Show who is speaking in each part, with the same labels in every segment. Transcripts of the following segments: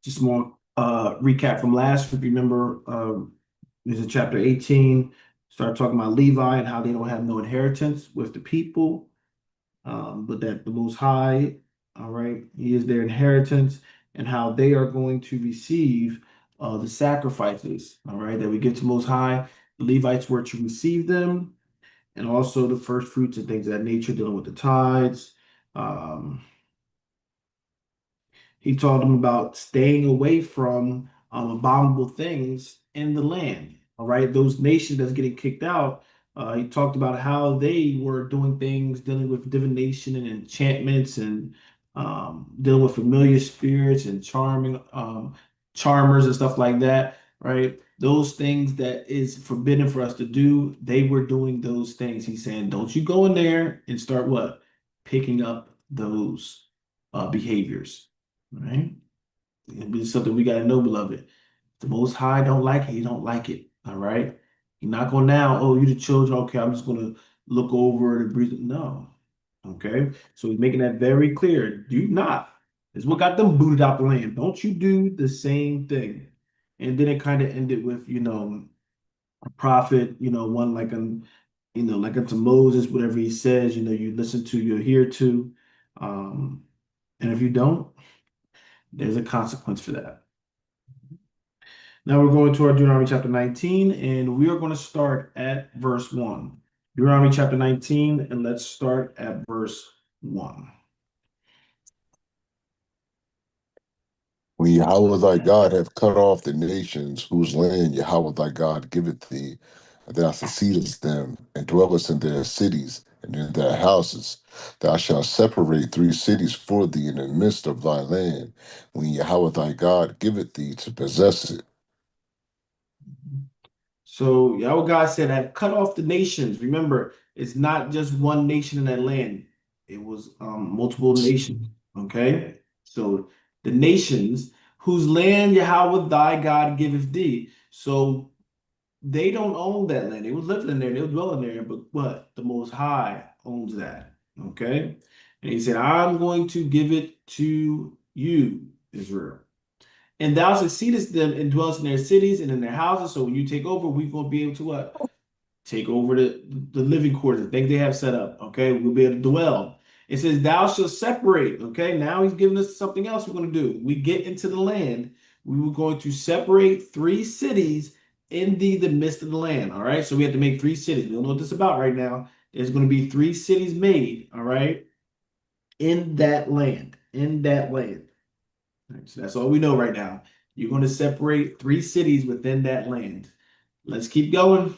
Speaker 1: Just more recap from last week. Remember, this is chapter 18. Start talking about Levi and how they don't have no inheritance with the people, but that the Most High, all right, He is their inheritance, and how they are going to receive the sacrifices, all right, that we give to Most High. The Levites were to receive them, and also the first fruits and things of that nature, dealing with the tithes. Um, He told them about staying away from abominable things in the land. All right, those nations that's getting kicked out. He talked about how they were doing things, dealing with divination and enchantments, and dealing with familiar spirits and charmers and stuff like that. Right, those things that is forbidden for us to do. They were doing those things. He's saying, don't you go in there and start what picking up those behaviors. Right? It's something we gotta know, beloved. The Most High don't like it, he don't like it. All right. You're not gonna now, oh, you the children, okay, I'm just gonna look over and breathe. No. Okay. So he's making that very clear. Do not. It's what got them booted out the land. Don't you do the same thing. And then it kind of ended with, a prophet, one like like unto Moses, whatever he says, you listen to, you adhere to. Um, and if you don't, there's a consequence for that. Now we're going to our Deuteronomy chapter 19, and we are going to start at verse 1. Deuteronomy chapter 19, and let's start at verse 1.
Speaker 2: When Yahweh thy God hath cut off the nations whose land Yahweh thy God giveth thee, and thou succeedest them, and dwellest in their cities and in their houses, thou shalt separate 3 cities for thee in the midst of thy land, when Yahweh thy God giveth thee to possess it.
Speaker 1: So Yahweh God said, I've cut off the nations. Remember, it's not just one nation in that land, it was multiple nations. Okay. So the nations whose land Yahweh thy God giveth thee. So they don't own that land. They was living in there, they was dwelling there, but what? The Most High owns that. Okay. And he said, I'm going to give it to you, Israel. And thou succeedest them and dwellest in their cities and in their houses. So when you take over, we're going to be able to what? Take over the living quarters, the things they have set up. Okay. We'll be able to dwell. It says, thou shalt separate. Okay. Now he's giving us something else we're going to do. We get into the land. We were going to separate 3 cities in the midst of the land. All right. So we have to make 3 cities. We don't know what this is about right now. There's going to be 3 cities made. All right. In that land. In that land. Right, so that's all we know right now. You're going to separate 3 cities within that land. Let's keep going.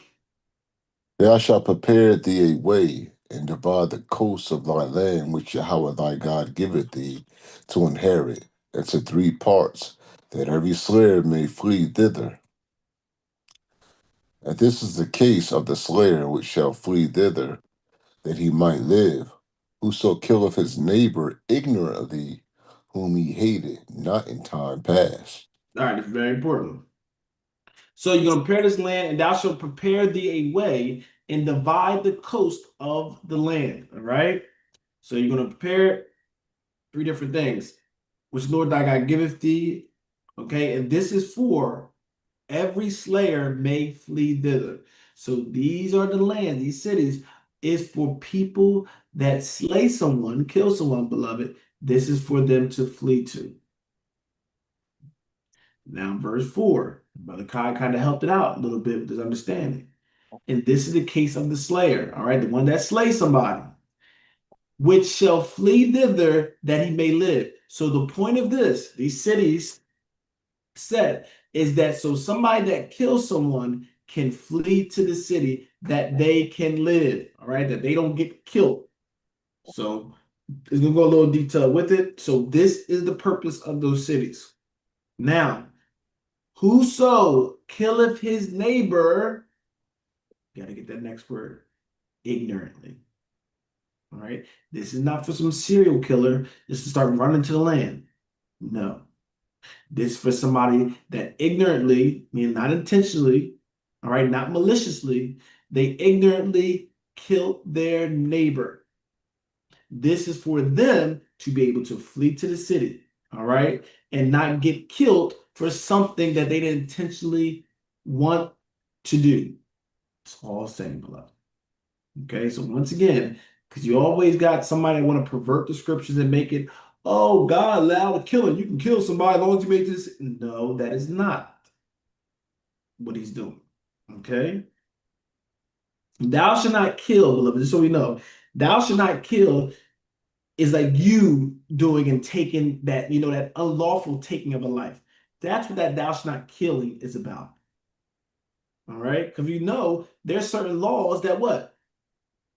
Speaker 2: Thou shalt prepare thee a way, and divide the coasts of thy land which Yahweh thy God giveth thee to inherit into 3 parts, that every slayer may flee thither. And this is the case of the slayer which shall flee thither, that he might live. Whoso killeth his neighbor ignorantly, whom he hated, not in time past.
Speaker 1: All right, it's very important. So you're going to prepare this land, and thou shalt prepare thee a way and divide the coast of the land. All right. So you're going to prepare 3 different things, which Lord thy God giveth thee. Okay. And this is for every slayer may flee thither. So these are the lands, these cities is for people that slay someone, kill someone, beloved. This is for them to flee to. Now, verse 4, Brother Kai kind of helped it out a little bit with his understanding. And this is the case of the slayer, all right, the one that slays somebody, which shall flee thither that he may live. So the point of this, these cities said, is that so somebody that kills someone can flee to the city that they can live, all right, that they don't get killed. So it's gonna go a little detail with it. So this is the purpose of those cities. Now, whoso killeth his neighbor, gotta get that next word, ignorantly. All right. This is not for some serial killer just to start running to the land. No. This is for somebody that ignorantly, meaning not intentionally, all right, not maliciously, they ignorantly killed their neighbor. This is for them to be able to flee to the city. all right, and not get killed for something that they didn't intentionally want to do. It's all saying, beloved. Okay, so once again, because you always got somebody that want to pervert the scriptures and make it, oh, God allowed a killing. You can kill somebody as long as you make this. No, that is not what he's doing. Okay, thou shalt not kill, beloved. Just so we know, thou shalt not kill is like you doing and taking that, that unlawful taking of a life. That's what that thou shalt not killing is about. All right, because there's certain laws that what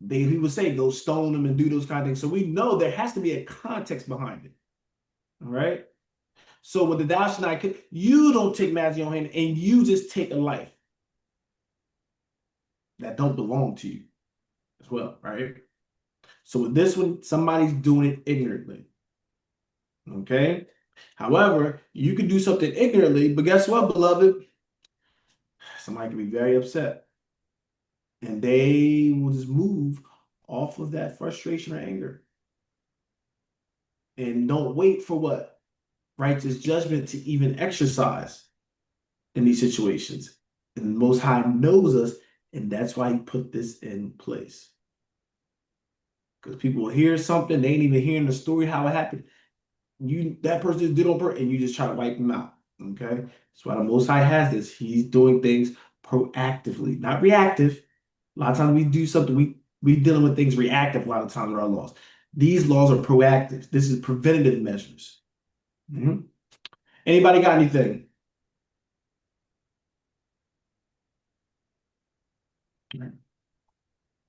Speaker 1: he would say go stone them and do those kind of things. So we know there has to be a context behind it. All right. So with the thou shalt not kill, you don't take matters in your hand and you just take a life that don't belong to you as well, right? So with this one, somebody's doing it ignorantly. Okay. However, you can do something ignorantly, but guess what, beloved? Somebody can be very upset and they will just move off of that frustration or anger and don't wait for what? Righteous judgment to even exercise in these situations. And the Most High knows us, and that's why He put this in place. Because people will hear something, they ain't even hearing the story how it happened. That person just did on purpose, and you just try to wipe them out. Okay, that's why the Most High has this. He's doing things proactively, not reactive. A lot of times we do something, we dealing with things reactive. A lot of times with our laws. These laws are proactive. This is preventative measures. Mhm. Anybody got anything?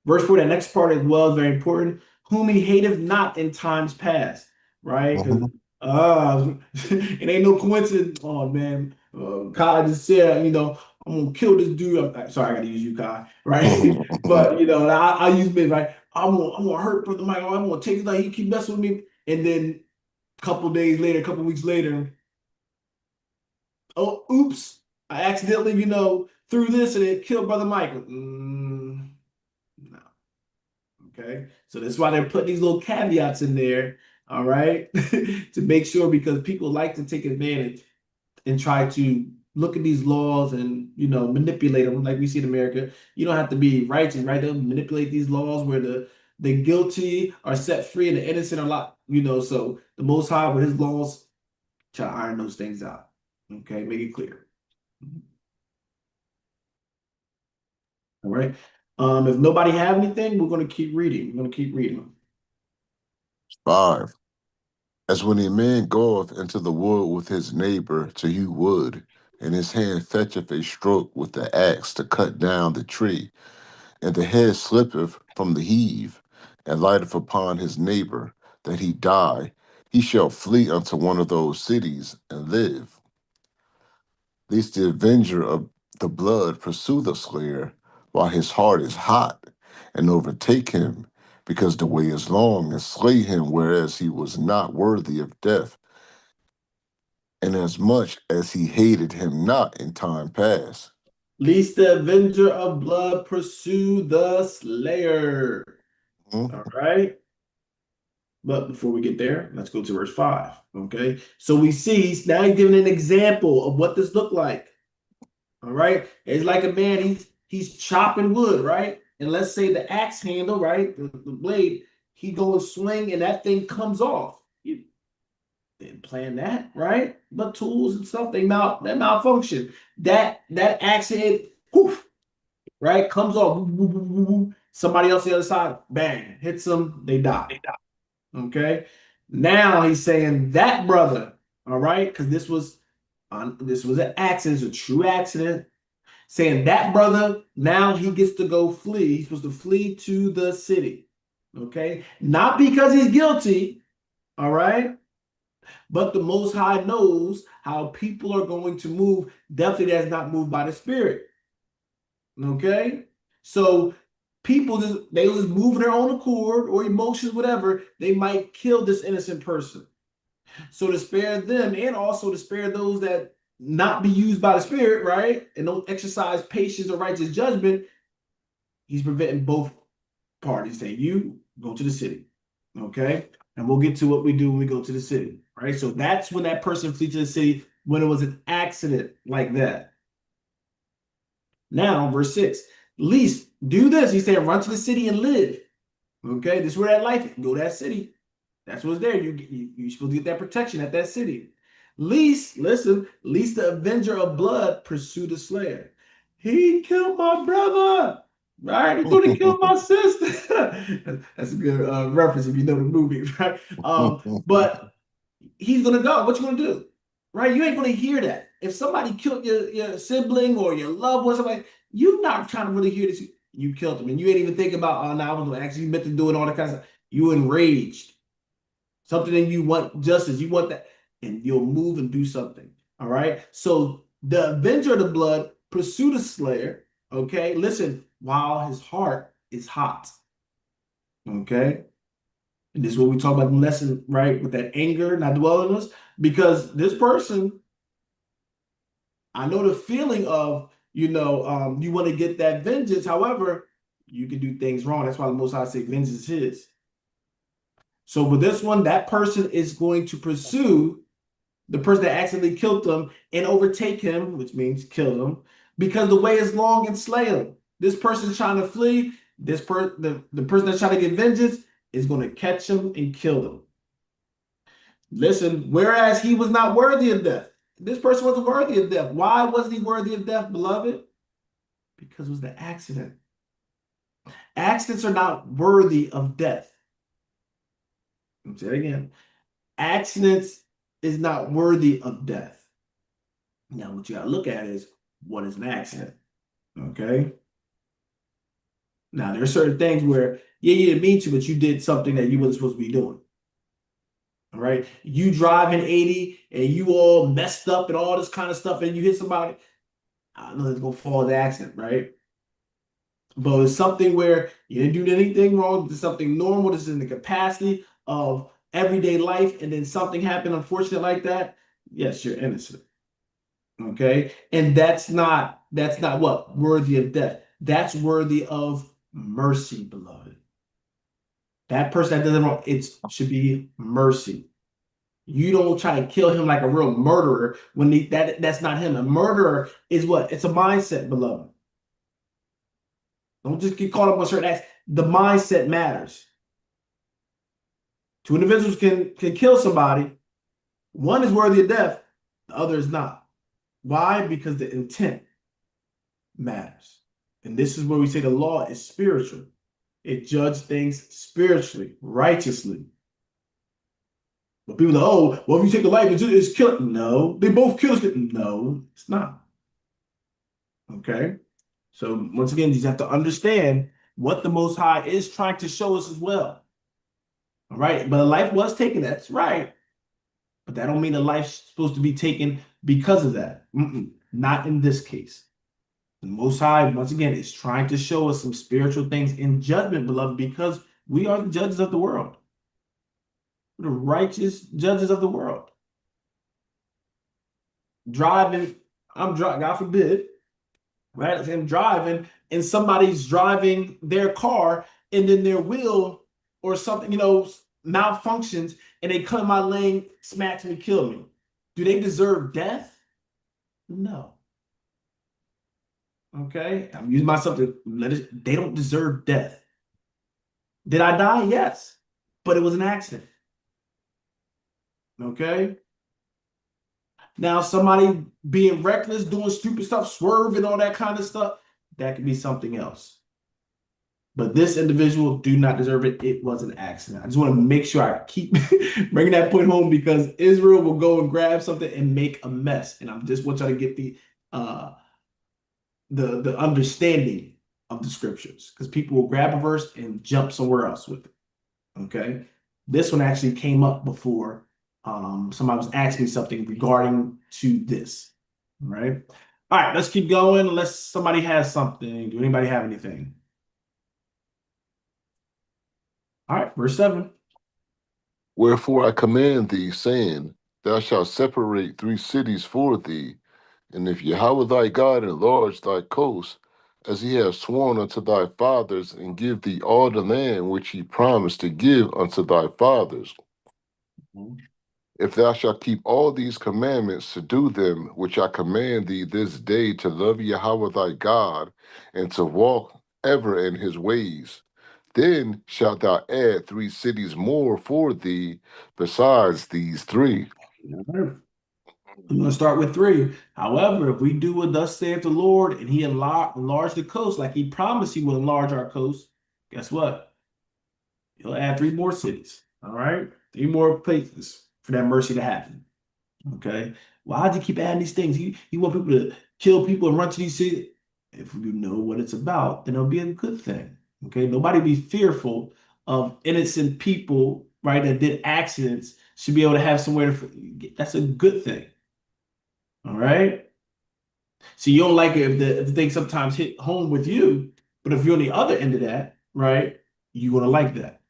Speaker 1: Verse 4, that next part as well is very important. Whom he hateth not in times past, right? Because
Speaker 2: Mhm.
Speaker 1: it ain't no coincidence. Oh man, Kai just said, I'm gonna kill this dude. Sorry, I gotta use you, Kai, right? But I use me, right? I'm gonna hurt Brother Michael. I'm gonna take his life. He keep messing with me, and then a couple days later, a couple weeks later, oh, oops, I accidentally, threw this and it killed Brother Michael. No. Okay. So that's why they're putting these little caveats in there, all right, to make sure because people like to take advantage and try to look at these laws and manipulate them like we see in America. You don't have to be righteous, right? They'll manipulate these laws where the guilty are set free and the innocent are locked, so the Most High with his laws try to iron those things out. Okay, make it clear. All right. If nobody have anything, we're going to keep reading. We're going to keep reading.
Speaker 2: 5. As when a man goeth into the wood with his neighbor to hew wood, and his hand fetcheth a stroke with the axe to cut down the tree, and the head slippeth from the heave, and lighteth upon his neighbor, that he die, he shall flee unto one of those cities and live. Lest the avenger of the blood pursue the slayer, while his heart is hot, and overtake him, because the way is long, and slay him, whereas he was not worthy of death, inasmuch as he hated him not in time past.
Speaker 1: Lest the avenger of blood pursue the slayer. All
Speaker 2: Mhm.
Speaker 1: right. But before we get there, let's go to verse 5. Okay. So we see now he's giving an example of what this looked like. All right. It's like a man, he's chopping wood, right? And let's say the axe handle, right? The blade, he go and swing and that thing comes off. You didn't plan that, right? But tools and stuff, they malfunction. That accident, poof, right? Comes off. Woo, woo, woo, woo. Somebody else on the other side, bang, hits them, they die. Okay. Now he's saying that brother, all right, because this was an accident, it's a true accident. Saying that brother, now he gets to go flee. He's supposed to flee to the city. Okay. Not because he's guilty, all right, but the Most High knows how people are going to move. Definitely that's not moved by the Spirit. Okay. So people they just move in their own accord or emotions, whatever, they might kill this innocent person. So to spare them and also to spare those that not be used by the Spirit, right? And don't exercise patience or righteous judgment, he's preventing both parties saying, you go to the city. Okay. And we'll get to what we do when we go to the city, right? So that's when that person flees to the city when it was an accident like that. Now, verse 6, least do this. He said, run to the city and live. Okay, this is where that life, go to that city. That's what's there. You're supposed to get that protection at that city. Least, listen, least the avenger of blood pursue the slayer. He killed my brother, right? He thought he killed my sister. That's a good reference if you know the movie, right? But he's gonna go. What you gonna do? Right? You ain't gonna hear that. If somebody killed your sibling or your loved one, somebody, you're not trying to really hear this. You killed them, and you ain't even think about, oh, no, I was actually meant to do it, all that kind of stuff. You enraged. Something that you want justice, you want that, and you'll move and do something. All right. So the avenger of the blood pursue the slayer. Okay. Listen, while his heart is hot. Okay. And this is what we talk about in the lesson, right? With that anger not dwelling us, because this person, I know the feeling of, you want to get that vengeance. However, you can do things wrong. That's why the Most High say vengeance is his. So with this one, that person is going to pursue the person that accidentally killed them and overtake him, which means kill him, because the way is long and slay him. This person's trying to flee. The person that's trying to get vengeance is going to catch him and kill them. Listen, whereas he was not worthy of death. This person wasn't worthy of death. Why wasn't he worthy of death, beloved? Because it was the accident. Accidents are not worthy of death. I'll say it again. Accidents is not worthy of death. Now, what you got to look at is, what is an accident? Okay. Now, there are certain things where, yeah, you didn't mean to, but you did something that you wasn't supposed to be doing. All right. You driving 80 and you all messed up and all this kind of stuff, and you hit somebody. I know it's gonna fall in the accident, right? But it's something where you didn't do anything wrong. It's something normal. This is in the capacity of everyday life, and then something happened unfortunate like that. Yes, you're innocent. Okay. And that's not what? Worthy of death. That's worthy of mercy, beloved. That person that does it wrong, it should be mercy. You don't try to kill him like a real murderer when that's not him. A murderer is what? It's a mindset, beloved. Don't just get caught up on certain acts. The mindset matters. Two individuals can kill somebody. One is worthy of death, the other is not. Why? Because the intent matters. And this is where we say the law is spiritual. It judges things spiritually, righteously. But people are, oh, well, if you take the life, it's killing. No, they both kill us. No, it's not. Okay. So once again, you just have to understand what the Most High is trying to show us as well. All right. But a life was taken. That's right. But that don't mean a life's supposed to be taken because of that. Not in this case. The Most High, once again, is trying to show us some spiritual things in judgment, beloved, because we are the judges of the world. We're the righteous judges of the world. Driving, I'm driving, God forbid, right? I'm driving and somebody's driving their car and then their wheel or something, malfunctions and they cut in my lane, smacks me, kill me. Do they deserve death? No. Okay. I'm using myself to they don't deserve death. Did I die? Yes. But it was an accident. Okay. Now, somebody being reckless, doing stupid stuff, swerving, all that kind of stuff, that could be something else. But this individual do not deserve it. It was an accident. I just want to make sure I keep bringing that point home because Israel will go and grab something and make a mess. And I just want y'all to get uh the understanding of the scriptures because people will grab a verse and jump somewhere else with it. Okay. This one actually came up before somebody was asking me something regarding to this. Right. All right, let's keep going unless somebody has something. Do anybody have anything? All right, verse 7.
Speaker 2: Wherefore I command thee, saying, Thou shalt separate 3 cities for thee, and if Yahweh thy God enlarge thy coast, as he hath sworn unto thy fathers, and give thee all the land which he promised to give unto thy fathers, If thou shalt keep all these commandments to do them, which I command thee this day, to love Yahweh thy God, and to walk ever in his ways, then shalt thou add 3 cities more for thee besides these three.
Speaker 1: I'm going to start with three. However, if we do what thus saith the Lord and he enlarge the coast like he promised he will enlarge our coast, guess what? He'll add three more cities. All right. Three more places for that mercy to happen. Okay. Why do you keep adding these things? You want people to kill people and run to these cities. If you know what it's about, then it'll be a good thing. Okay. Nobody be fearful of innocent people, right, that did accidents should be able to have somewhere to. That's a good thing. All right. So you don't like it if the thing sometimes hit home with you, but if you're on the other end of that, right, you're gonna like that.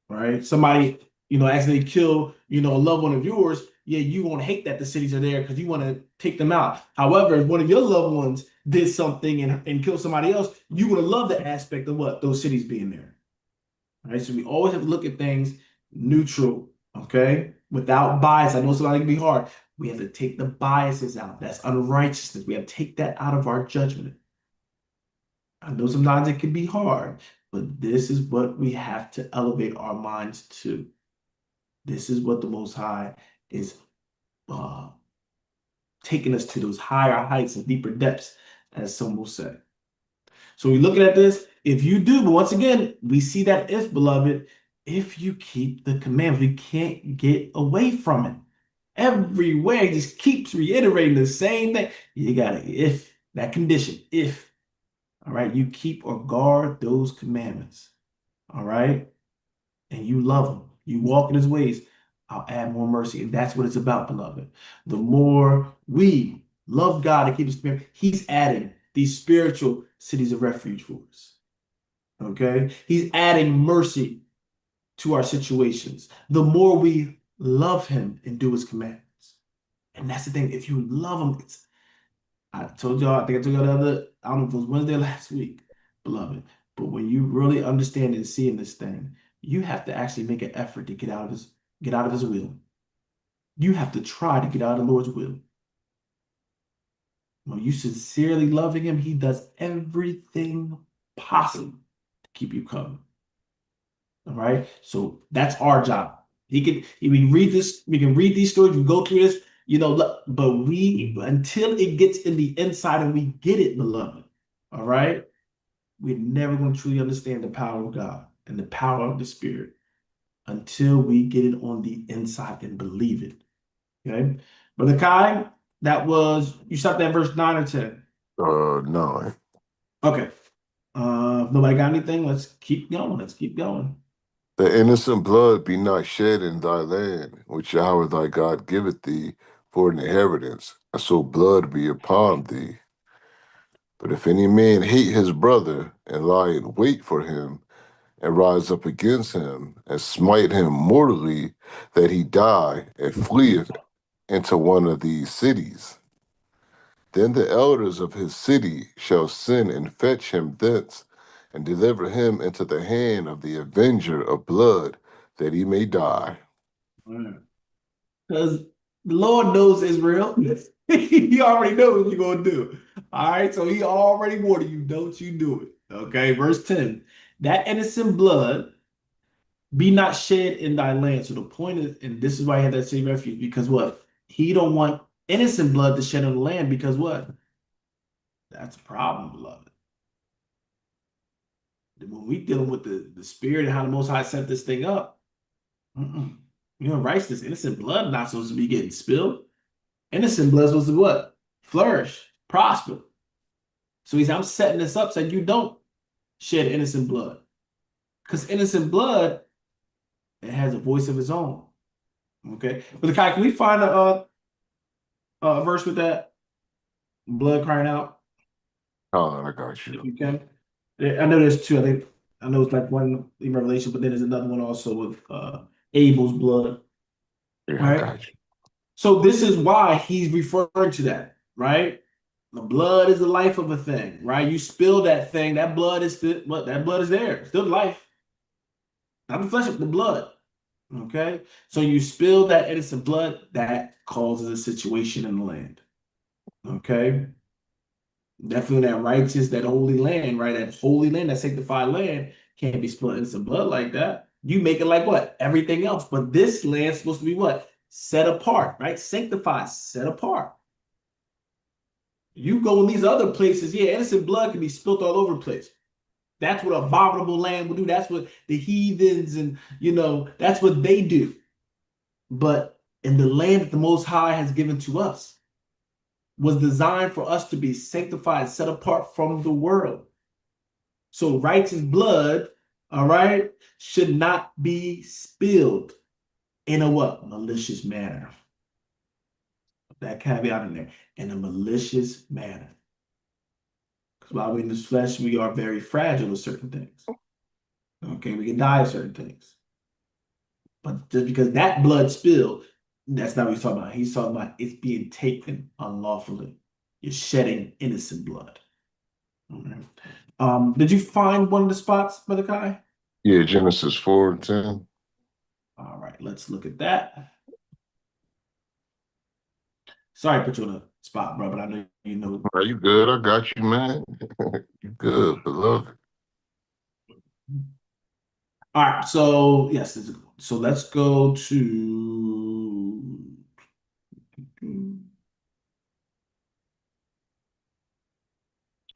Speaker 1: Right? Somebody, accidentally kill, a loved one of yours, yeah, you won't hate that the cities are there because you want to take them out. However, if one of your loved ones did something and killed somebody else, you would have loved the aspect of what? Those cities being there. Right? So we always have to look at things neutral, okay? Without bias. I know somebody can be hard. We have to take the biases out. That's unrighteousness. We have to take that out of our judgment. I know sometimes it can be hard, but this is what we have to elevate our minds to. This is what the Most High is uh, taking us to those higher heights and deeper depths, as some will say. So we're looking at this. If you do, but once again, we see that if, beloved, if you keep the commandments, we can't get away from it. Everywhere, it just keeps reiterating the same thing. You got to, if, that condition, if, all right, you keep or guard those commandments, all right, and you love him, you walk in his ways, I'll add more mercy. And that's what it's about, beloved. The more we love God and keep his commandments, he's adding these spiritual cities of refuge for us. Okay? He's adding mercy to our situations. The more we love him and do his commandments. And that's the thing. If you love him, I told y'all, I think I told y'all the other, I don't know if it was Wednesday or last week, beloved. But when you really understand and seeing this thing, you have to actually make an effort to get out of his will. You have to try to get out of the Lord's will. When you sincerely loving him, he does everything possible to keep you covered. All right. So that's our job. We can read this, we can read these stories, we go through this, but until it gets in the inside and we get it, beloved, all right, we're never going to truly understand the power of God and the power of the Spirit until we get it on the inside and believe it. Okay. Brother Kai, you stopped at verse 9 or 10.
Speaker 2: 9.
Speaker 1: Okay. If nobody got anything, let's keep going. Let's keep going.
Speaker 2: The innocent blood be not shed in thy land, which Yahweh thy God giveth thee for an inheritance, and so blood be upon thee. But if any man hate his brother, and lie in wait for him, and rise up against him, and smite him mortally, that he die, and fleeth into one of these cities, then the elders of his city shall send and fetch him thence, and deliver him into the hand of the avenger of blood, that he may die.
Speaker 1: Because the Lord knows Israel. He already knows what you're going to do. All right. So he already warned you. Don't you do it. Okay. Verse 10. That innocent blood be not shed in thy land. So the point is, and this is why he had that same refuge, because what? He don't want innocent blood to shed on the land because what? That's a problem, beloved. When we dealing with the spirit and how the Most High set this thing up, righteousness, innocent blood not supposed to be getting spilled. Innocent blood is supposed to what? Flourish, prosper. So he's I'm setting this up so you don't shed innocent blood. Because innocent blood, it has a voice of its own. Okay. But the can we find a verse with that? Blood crying out,
Speaker 2: I got
Speaker 1: if
Speaker 2: you.
Speaker 1: you can. I know there's two. I know it's like one in Revelation, but then there's another one also with Abel's blood.
Speaker 2: Yeah, I
Speaker 1: Right.
Speaker 2: got you.
Speaker 1: So this is why he's referring to that, right? The blood is the life of a thing, right? You spill that thing, that blood is still what? That blood is there, still life. Not the flesh, but the blood. Okay, so you spill that innocent blood, that causes a situation in the land. Okay, definitely that righteous, that holy land, right? That holy land, that sanctified land can't be spilled innocent blood like that. You make it like what? Everything else. But this land's supposed to be what? Set apart, right? Sanctified, set apart. You go in these other places, yeah, innocent blood can be spilled all over the place. That's what abominable land will do. That's what the heathens and that's what they do. But in the land that the Most High has given to us was designed for us to be sanctified, set apart from the world. So righteous blood, all right, should not be spilled in a what? Malicious manner. That caveat in there. In a malicious manner. Because while we're in this flesh, we are very fragile with certain things. Okay, we can die of certain things. But just because that blood spilled, that's not what he's talking about. He's talking about it's being taken unlawfully. You're shedding innocent blood. All right. Did you find one of the spots, Brother Kai?
Speaker 2: Yeah, Genesis 4:10.
Speaker 1: All right, let's look at that. Sorry to put you on the spot, bro, but I know you know.
Speaker 2: Are you good? I got you, man. You good, beloved.
Speaker 1: All right, so yes, so let's go to.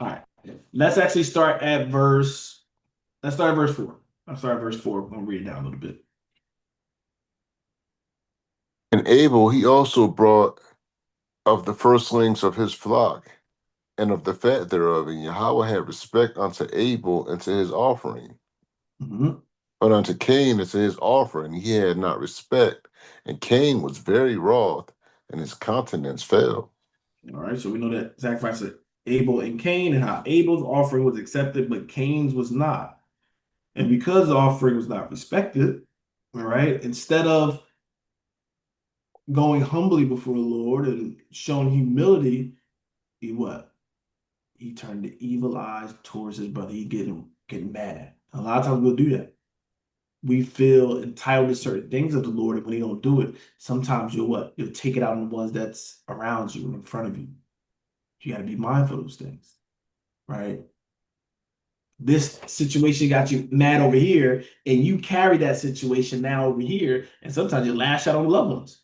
Speaker 1: All right, let's actually start at verse. Let's start at verse 4. Let's start at verse 4. I'm gonna read it down a little bit.
Speaker 2: And Abel, he also brought of the firstlings of his flock and of the fat thereof. And Yahweh had respect unto Abel and to his offering.
Speaker 1: Mhm.
Speaker 2: But unto Cain and to his offering he had not respect. And Cain was very wroth, and his countenance fell.
Speaker 1: All right, so we know that sacrifice of Abel and Cain and how Abel's offering was accepted, but Cain's was not. And because the offering was not respected, all right, instead of going humbly before the Lord and showing humility, he what? He turned the evil eyes towards his brother. He getting mad. A lot of times we'll do that. We feel entitled to certain things of the Lord, and when he don't do it, sometimes you'll what? You'll take it out on the ones that's around you, in front of you. You got to be mindful of those things, right? This situation got you mad over here, and you carry that situation now over here, and sometimes you lash out on loved ones.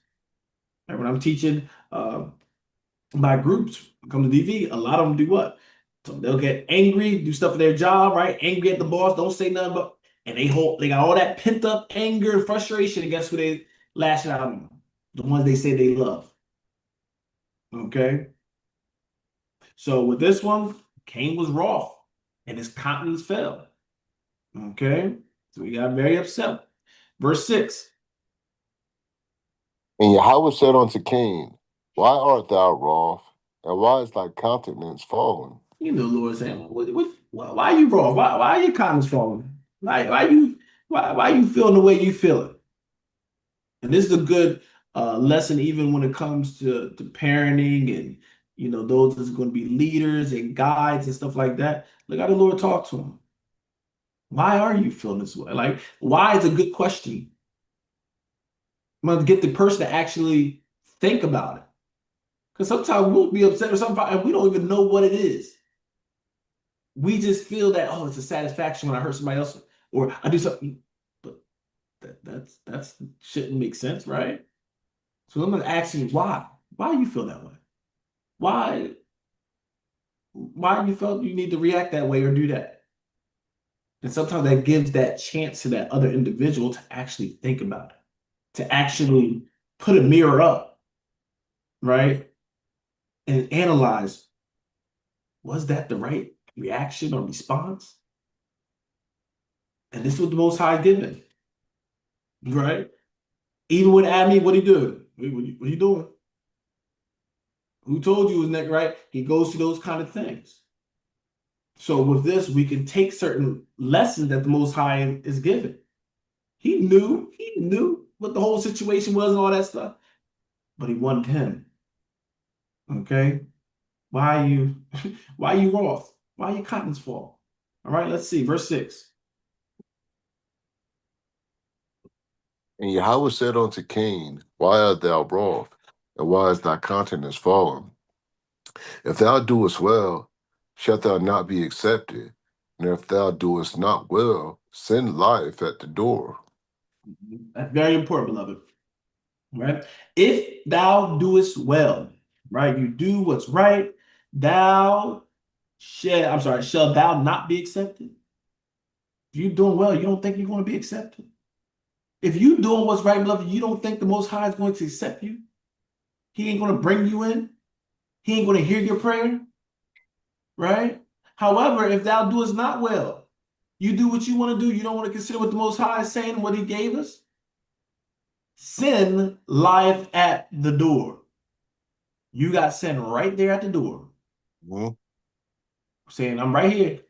Speaker 1: Right? When I'm teaching my groups come to DV, a lot of them do what? So they'll get angry, do stuff for their job, right? Angry at the boss, don't say nothing, but and they got all that pent up anger and frustration, and guess who they lashing out on? The ones they say they love. Okay. So with this one, Cain was wroth and his countenance fell. Okay. So he got very upset. Verse 6.
Speaker 2: And Yahweh said unto Cain, why art thou wroth, and why is thy countenance fallen?
Speaker 1: You know, Lord saying, why are you wroth? Why are your countenance falling? Why you feeling the way you feeling? And this is a good lesson, even when it comes to parenting and those that's going to be leaders and guides and stuff like that. Look how the Lord talk to them. Why are you feeling this way? Like, why is a good question. I'm going to get the person to actually think about it. Because sometimes we'll be upset or something, and we don't even know what it is. We just feel that, oh, it's a satisfaction when I hurt somebody else or I do something. But that's shouldn't make sense, right? So I'm gonna ask you why. Why you feel that way? Why you felt you need to react that way or do that? And sometimes that gives that chance to that other individual to actually think about it, to actually put a mirror up, right? And analyze, was that the right reaction or response? And this was the most high given, right? Even with Abby, what he do? What you doing? Who told you it was neck right? He goes through those kind of things. So with this, we can take certain lessons that the Most High is giving. He knew what the whole situation was and all that stuff, but he wanted him. Okay, why are you, why are you wroth? Why are your countenance fall? All right, let's see, verse 6.
Speaker 2: And Yahweh said unto Cain, Why art thou wroth? And why is thy countenance fallen? If thou doest well, shalt thou not be accepted? And if thou doest not well, sin lieth at the door.
Speaker 1: That's very important, beloved. Right? If thou doest well, right? You do what's right, shall thou not be accepted? If you're doing well, you don't think you're going to be accepted? If you doing what's right, beloved, you don't think the Most High is going to accept you? He ain't going to bring you in. He ain't going to hear your prayer, right? However, if thou doest not well, you do what you want to do. You don't want to consider what the Most High is saying, what He gave us. Sin lieth at the door. You got sin right there at the door,
Speaker 2: Mhm.
Speaker 1: saying, "I'm right here.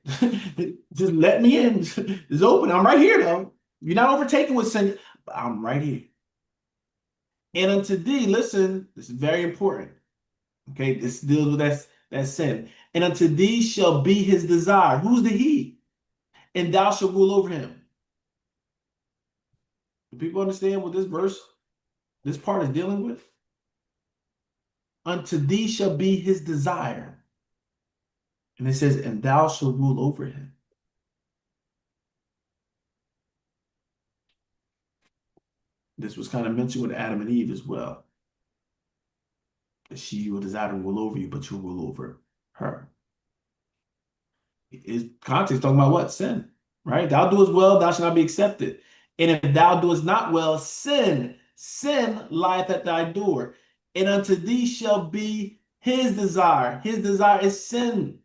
Speaker 1: Just let me in. It's open. I'm right here, though. You're not overtaken with sin, but I'm right here." And unto thee, listen, this is very important. Okay, this deals with that sin. And unto thee shall be his desire. Who's the he? And thou shalt rule over him. Do people understand what this part is dealing with? Unto thee shall be his desire. And it says, and thou shalt rule over him. This was kind of mentioned with Adam and Eve as well. That she will desire to rule over you, but you'll rule over her. Is context talking about what? Sin, right? Thou doest well, thou shalt not be accepted. And if thou doest not well, sin lieth at thy door. And unto thee shall be his desire. His desire is sin.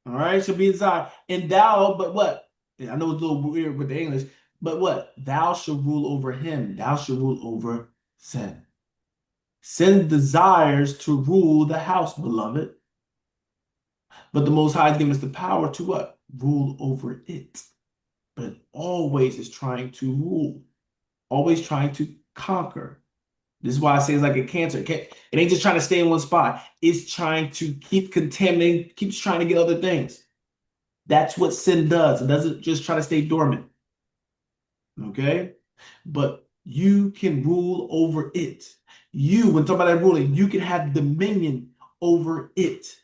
Speaker 1: All right, shall be his desire. And thou, but what? Yeah, I know it's a little weird with the English, but what? Thou shalt rule over him. Thou shalt rule over sin. Sin desires to rule the house, beloved. But the Most High has given us the power to what? Rule over it. But it always is trying to rule, always trying to conquer. This is why I say it's like a cancer. It ain't just trying to stay in one spot. It's trying to keep contaminating, keeps trying to get other things. That's what sin does. It doesn't just try to stay dormant. Okay? But you can rule over it. You, when talking about that ruling, you can have dominion over it.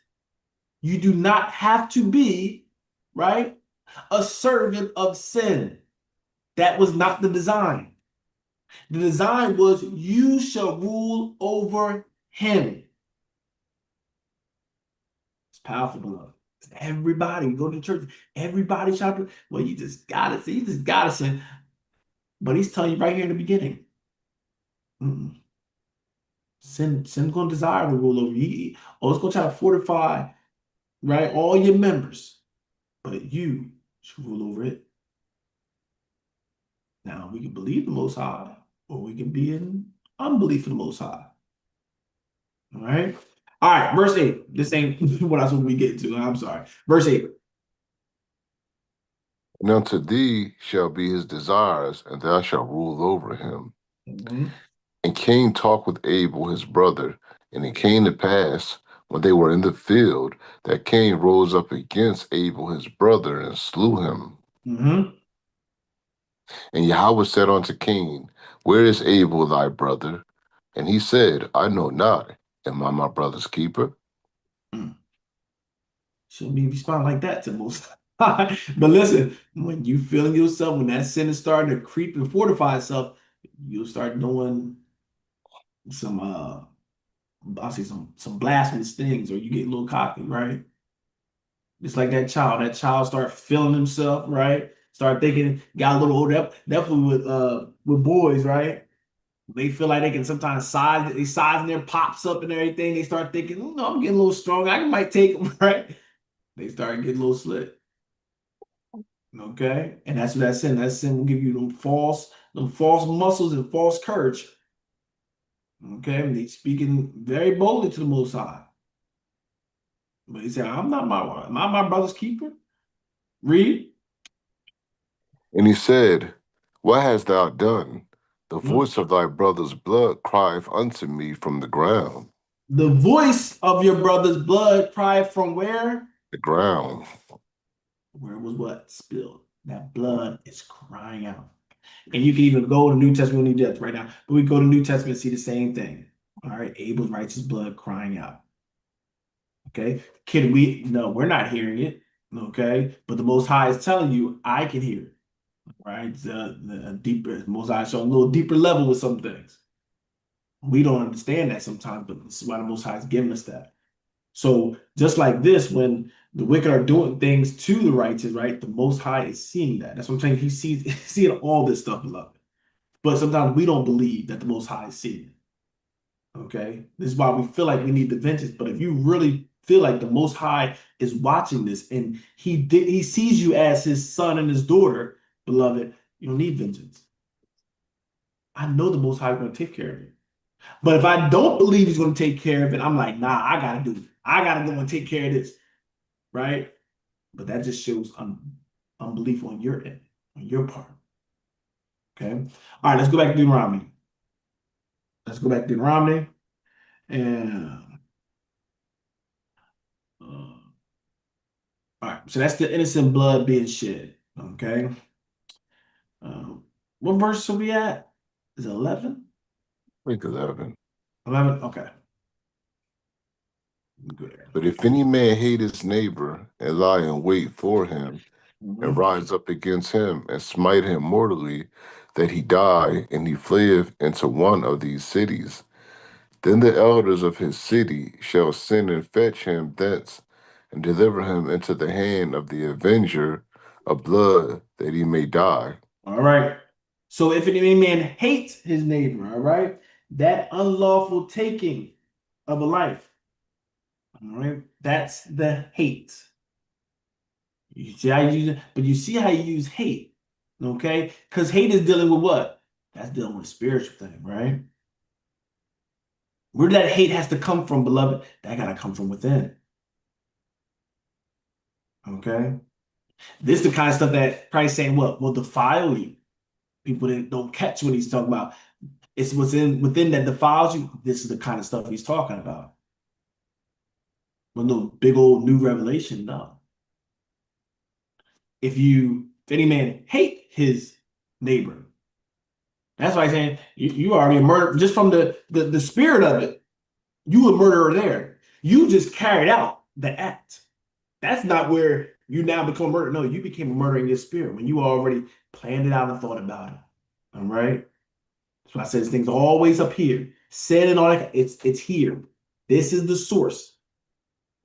Speaker 1: You do not have to be, right, a servant of sin. That was not the design. The design was you shall rule over him. It's powerful, beloved. Everybody go to church. Everybody shall. Well, you just gotta say. You just gotta sin. But he's telling you right here in the beginning. Mm-mm. Sin's gonna desire to rule over you. Oh, it's gonna try to fortify, right, all your members. But you should rule over it. Now we can believe the Most High, or we can be in unbelief of the Most High. All right. All right. Verse 8. This ain't what I was going to be getting to. I'm sorry. Verse 8.
Speaker 2: And unto thee shall be his desires, and thou shalt rule over him.
Speaker 1: Mhm.
Speaker 2: And Cain talked with Abel his brother, and it came to pass, when they were in the field, that Cain rose up against Abel his brother, and slew him.
Speaker 1: Mhm.
Speaker 2: And Yahweh said unto Cain, Where is Abel thy brother? And he said, I know not. Am I my brother's keeper?
Speaker 1: Mm. Shouldn't be responding like that to most. But listen, when you feeling yourself, when that sin is starting to creep and fortify itself, you'll start doing some I'll say some blasphemous things, or you get a little cocky, right? Just like that child. That child start feeling himself, right? Start thinking, got a little older. Definitely with boys, right? They feel like they can sometimes size and their pops up and everything. They start thinking, oh, no, I'm getting a little strong. I might take them, right? They start getting a little slick. Okay. And that's what that sin. That sin will give you them false muscles and false courage. Okay. And they speaking very boldly to the Most High. But he said, am I my brother's keeper? Read.
Speaker 2: And he said, What hast thou done? The
Speaker 1: Hmm?
Speaker 2: voice of thy brother's blood crieth unto me from the ground.
Speaker 1: The voice of your brother's blood cried from where?
Speaker 2: The ground.
Speaker 1: Where it was what? Spilled. That blood is crying out. And you can even go to New Testament, we don't need that right now, but we go to New Testament and see the same thing. All right, Abel's righteous blood crying out. Okay, can we? No, we're not hearing it. Okay, but the Most High is telling you, I can hear it. Right, the deeper, Most High show a little deeper level with some things. We don't understand that sometimes, but this is why the Most High is giving us that. So just like this, when the wicked are doing things to the righteous, right? The Most High is seeing that. That's what I'm saying. He sees seeing all this stuff, beloved. But sometimes we don't believe that the Most High is seeing it. Okay, this is why we feel like we need the vengeance. But if you really feel like the Most High is watching this and he sees you as his son and his daughter, beloved, you don't need vengeance. I know the Most High is going to take care of it. But if I don't believe he's going to take care of it, I'm like, nah, I gotta do it. I gotta go and take care of this, right? But that just shows unbelief on your end, on your part. Okay. All right, let's go back to Deuteronomy. Let's go back to Deuteronomy. And all right, so that's the innocent blood being shed. Okay. Um, what verse are we at? Is it 11?
Speaker 2: I think 11.
Speaker 1: 11? Okay. Good.
Speaker 2: But if any man hate his neighbor and lie in wait for him and
Speaker 1: Mhm.
Speaker 2: rise up against him and smite him mortally, that he die, and he fleeth into one of these cities, then the elders of his city shall send and fetch him thence, and deliver him into the hand of the avenger of blood, that he may die.
Speaker 1: All right. So if any man hates his neighbor, all right, that unlawful taking of a life, all right, that's the hate. You see how you use it, but you see how you use hate, okay? Because hate is dealing with what? That's dealing with a spiritual thing, right? Where that hate has to come from, beloved, that gotta come from within. Okay. This is the kind of stuff that Christ saying what will defile you. People that don't catch what he's talking about. It's within that defiles you. This is the kind of stuff he's talking about. With no big old new revelation, no. If any man hate his neighbor, that's why he's saying you already a murder just from the spirit of it. You a murderer there. You just carried out the act. That's not where you now become a murderer. No, you became a murderer in your spirit when you already planned it out and thought about it. All right. That's why I said this thing's always up here. Said and all that. It's here. This is the source.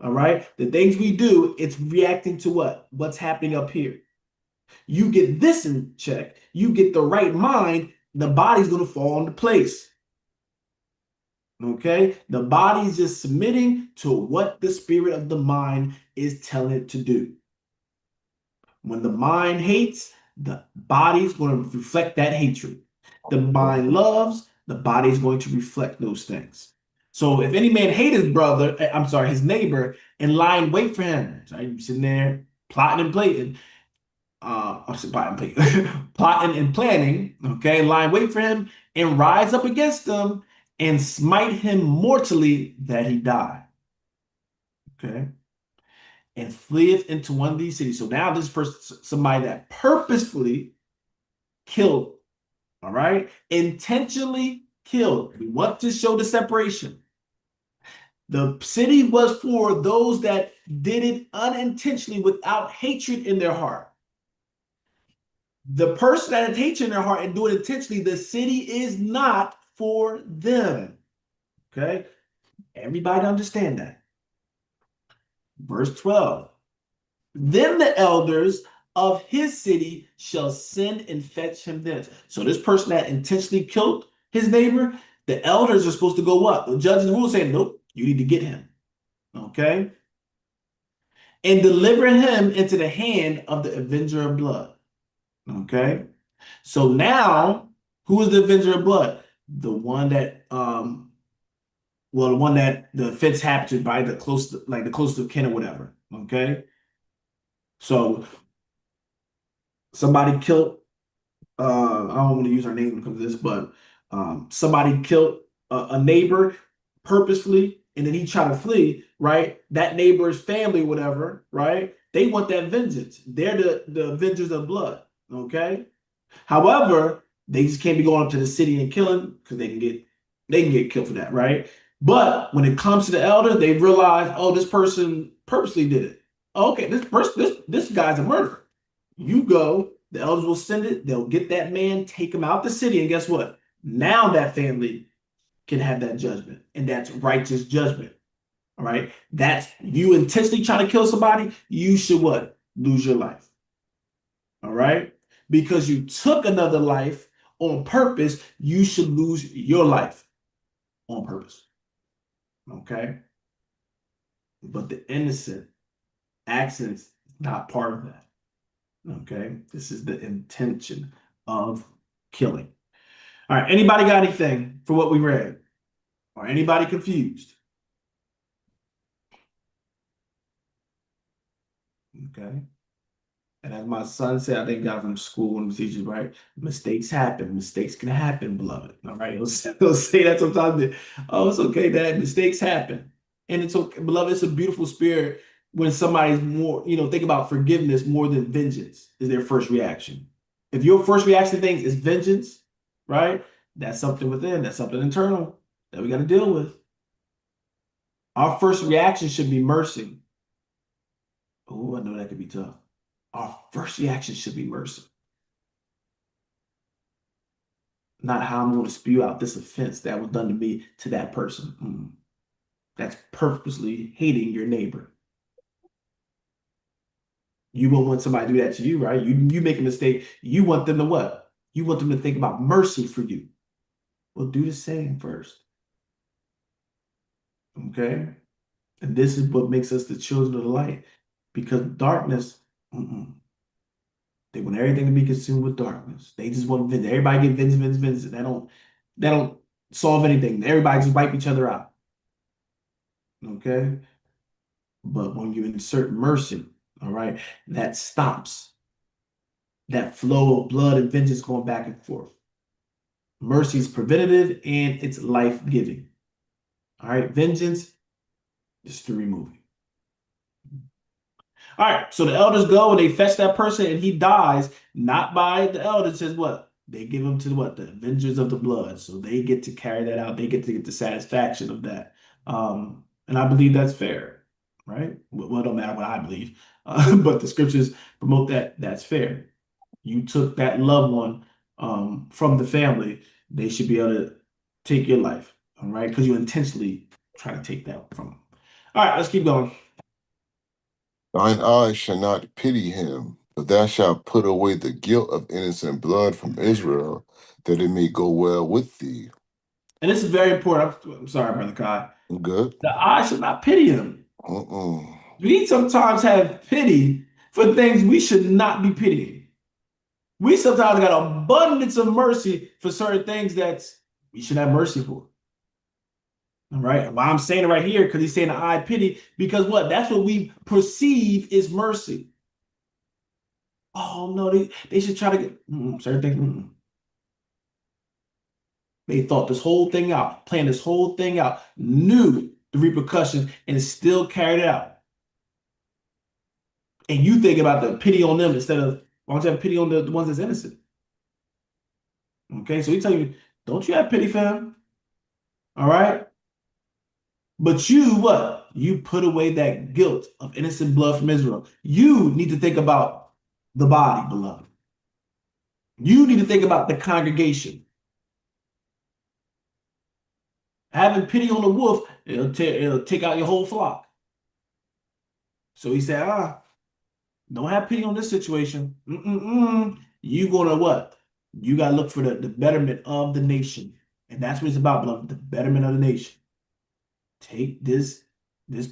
Speaker 1: All right. The things we do, it's reacting to what? What's happening up here. You get this in check. You get the right mind. The body's gonna fall into place. Okay, the body is just submitting to what the spirit of the mind is telling it to do. When the mind hates, the body is going to reflect that hatred. The mind loves, the body is going to reflect those things. So if any man hate his brother, I'm sorry, his neighbor, and lie in wait for him, right? You're sitting there plotting and planning, plotting and planning, okay, lie in wait for him and rise up against him and smite him mortally that he die. Okay. And fleeth into one of these cities. So now this person, somebody that purposefully killed, all right, intentionally killed. We want to show the separation. The city was for those that did it unintentionally without hatred in their heart. The person that has hatred in their heart and do it intentionally, the city is not for them. Okay, everybody understand that. Verse 12. Then the elders of his city shall send and fetch him thence. So this person that intentionally killed his neighbor, the elders are supposed to go what? The judge and the rule saying, nope, you need to get him. Okay? And deliver him into the hand of the avenger of blood. Okay? So now, who is the avenger of blood? The one that the one that the offense happened to by the close, like the closest of kin or whatever. Okay. So somebody killed I don't want to use her name because of this, but somebody killed a neighbor purposefully, and then he tried to flee, right? That neighbor's family, whatever, right? They want that vengeance. They're the avengers of blood, okay? However, they just can't be going up to the city and killing because they can get killed for that, right? But when it comes to the elder, they realize, oh, this person purposely did it. Okay, this guy's a murderer. You go, the elders will send it, they'll get that man, take him out the city, and guess what? Now that family can have that judgment, and that's righteous judgment. All right. That's you intentionally trying to kill somebody, you should what? Lose your life. All right. Because you took another life on purpose, you should lose your life on purpose. Okay. But the innocent accidents is not part of that. Okay. This is the intention of killing. All right. Anybody got anything for what we read? Or anybody confused? Okay. And as my son said, I think got from school and teachers, right? Mistakes happen. Mistakes can happen, beloved. All right. He'll say that sometimes. Oh, it's okay, Dad. Mistakes happen. And it's okay, beloved. It's a beautiful spirit when somebody's more, think about forgiveness more than vengeance is their first reaction. If your first reaction to things is vengeance, right? That's something within, that's something internal that we got to deal with. Our first reaction should be mercy. Oh, I know that could be tough. Our first reaction should be mercy, not how I'm going to spew out this offense that was done to me to that person. That's purposely hating your neighbor. You won't want somebody to do that to you, right? You make a mistake. You want them to what? You want them to think about mercy for you. Well, do the same first. Okay? And this is what makes us the children of the light. Because darkness, they want everything to be consumed with darkness. They just want vengeance. Everybody get vengeance, vengeance, vengeance. They don't solve anything. Everybody just wipe each other out. Okay? But when you insert mercy, all right, that stops that flow of blood and vengeance going back and forth. Mercy is preventative and it's life giving. All right, vengeance is to remove it. All right, so the elders go and they fetch that person and he dies, not by the elders, says what? They give him to what? The avengers of the blood. So they get to carry that out. They get to get the satisfaction of that. And I believe that's fair, right? Well, it don't matter what I believe, but the scriptures promote that that's fair. You took that loved one from the family, they should be able to take your life, all right? Because you intentionally try to take that from them. All right, let's keep going.
Speaker 2: Thine eyes shall not pity him, but thou shalt put away the guilt of innocent blood from Israel, that it may go well with thee.
Speaker 1: And this is very important. I'm sorry, Brother Kai.
Speaker 2: Good?
Speaker 1: The eye should not pity him.
Speaker 2: Mm-mm.
Speaker 1: We sometimes have pity for things we should not be pitying. We sometimes got abundance of mercy for certain things that we should have mercy for. All right. Why I'm saying it right here, because he's saying the eye pity, because what? That's what we perceive is mercy. Oh no, they should try to get certain things. They thought this whole thing out, planned this whole thing out, knew the repercussions, and still carried it out. And you think about the pity on them instead of why don't you have pity on the ones that's innocent? Okay, so he tell you, don't you have pity for him? All right. But you what? You put away that guilt of innocent blood from Israel. You need to think about the body, beloved. You need to think about the congregation. Having pity on the wolf, it'll take out your whole flock. So he said, don't have pity on this situation. You gonna what? You gotta look for the betterment of the nation. And that's what it's about, beloved, the betterment of the nation. Take this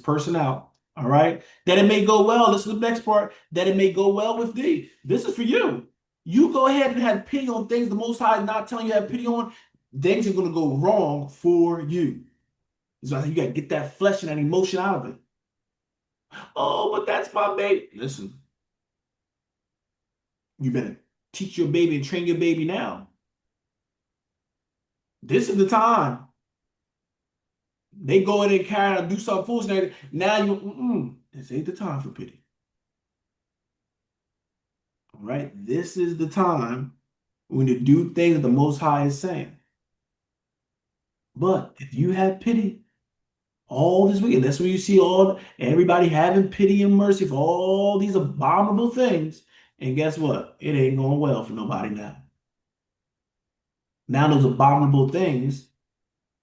Speaker 1: person out. All right. That it may go well. Listen to the next part. That it may go well with thee. This is for you. You go ahead and have pity on things the Most High is not telling you to have pity on. Things are going to go wrong for you. So you got to get that flesh and that emotion out of it. Oh, but that's my baby. Listen, you better teach your baby and train your baby now. This is the time. They go in and carry out, do something foolish. Now this ain't the time for pity. All right, this is the time We need to do things that the Most High is saying. But if you have pity, all this wicked, that's where you see all everybody having pity and mercy for all these abominable things. And guess what? It ain't going well for nobody now. Now those abominable things